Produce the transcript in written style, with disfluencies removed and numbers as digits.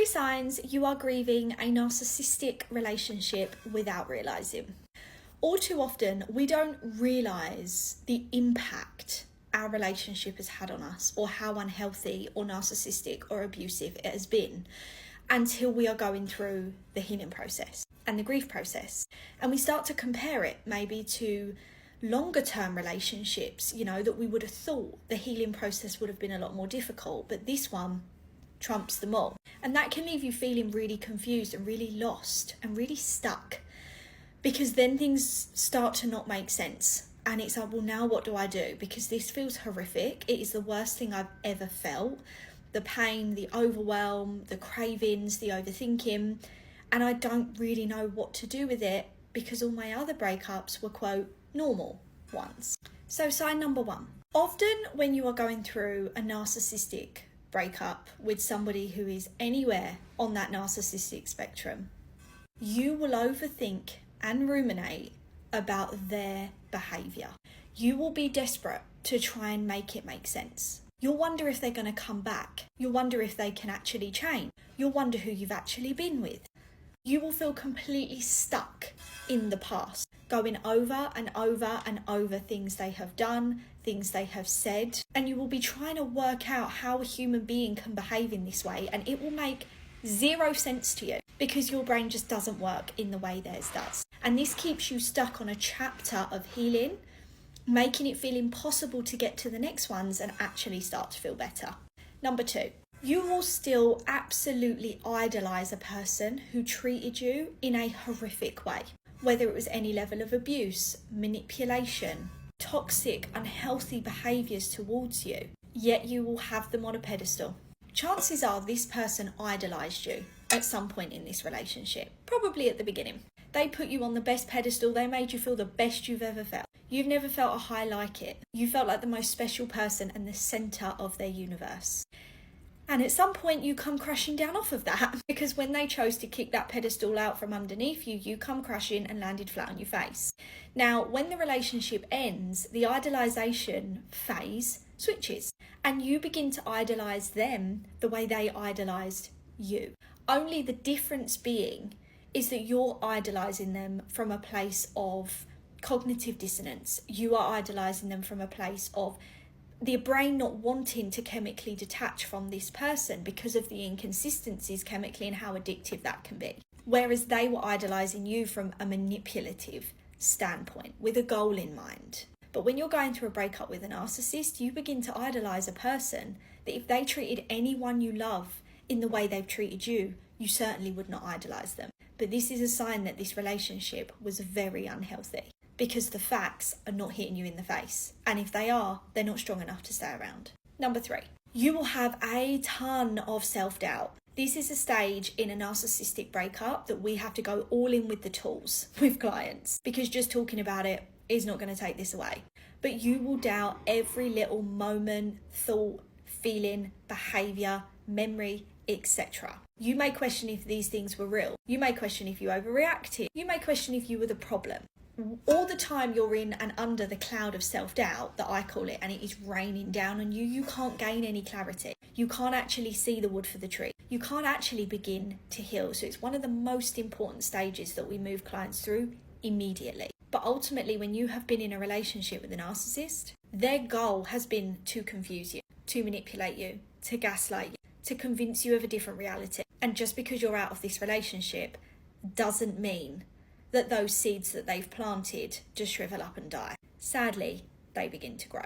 3 signs you are grieving a narcissistic relationship without realising. All too often, we don't realise the impact our relationship has had on us, or how unhealthy or narcissistic or abusive it has been, until we are going through the healing process and the grief process. And we start to compare it maybe to longer term relationships, that we would have thought the healing process would have been a lot more difficult, but this one trumps them all. And that can leave you feeling really confused and really lost and really stuck, because then things start to not make sense. And it's like, well, now what do I do? Because this feels horrific. It is the worst thing I've ever felt. The pain, the overwhelm, the cravings, the overthinking. And I don't really know what to do with it, because all my other breakups were, quote, normal ones. So sign number 1. Often when you are going through a narcissistic breakup with somebody who is anywhere on that narcissistic spectrum, you will overthink and ruminate about their behaviour. You will be desperate to try and make it make sense. You'll wonder if they're going to come back. You'll wonder if they can actually change. You'll wonder who you've actually been with. You will feel completely stuck in the past, going over and over and over things they have done, things they have said, and you will be trying to work out how a human being can behave in this way, and it will make 0 sense to you, because your brain just doesn't work in the way theirs does. And this keeps you stuck on a chapter of healing, making it feel impossible to get to the next ones and actually start to feel better. Number 2, you will still absolutely idolise a person who treated you in a horrific way, whether it was any level of abuse, manipulation, toxic, unhealthy behaviours towards you, yet you will have them on a pedestal. Chances are this person idolised you at some point in this relationship, probably at the beginning. They put you on the best pedestal. They made you feel the best you've ever felt. You've never felt a high like it. You felt like the most special person and the centre of their universe. And at some point you come crashing down off of that, because when they chose to kick that pedestal out from underneath you, you come crashing and landed flat on your face. Now, when the relationship ends, the idolisation phase switches and you begin to idolise them the way they idolised you. Only the difference being is that you're idolising them from a place of cognitive dissonance. You are idolising them from a place of the brain not wanting to chemically detach from this person because of the inconsistencies chemically and how addictive that can be. Whereas they were idolising you from a manipulative standpoint with a goal in mind. But when you're going through a breakup with a narcissist, you begin to idolise a person that if they treated anyone you love in the way they've treated you, you certainly would not idolise them. But this is a sign that this relationship was very unhealthy, because the facts are not hitting you in the face. And if they are, they're not strong enough to stay around. Number 3, you will have a ton of self-doubt. This is a stage in a narcissistic breakup that we have to go all in with the tools with clients, because just talking about it is not going to take this away. But you will doubt every little moment, thought, feeling, behaviour, memory, etc. You may question if these things were real. You may question if you overreacted. You may question if you were the problem. All the time you're in and under the cloud of self-doubt, that I call it, and it is raining down on you. You can't gain any clarity. You can't actually see the wood for the tree. You can't actually begin to heal. So it's one of the most important stages that we move clients through immediately. But ultimately, when you have been in a relationship with a narcissist, their goal has been to confuse you, to manipulate you, to gaslight you, to convince you of a different reality. And just because you're out of this relationship doesn't mean that those seeds that they've planted just shrivel up and die. Sadly, they begin to grow.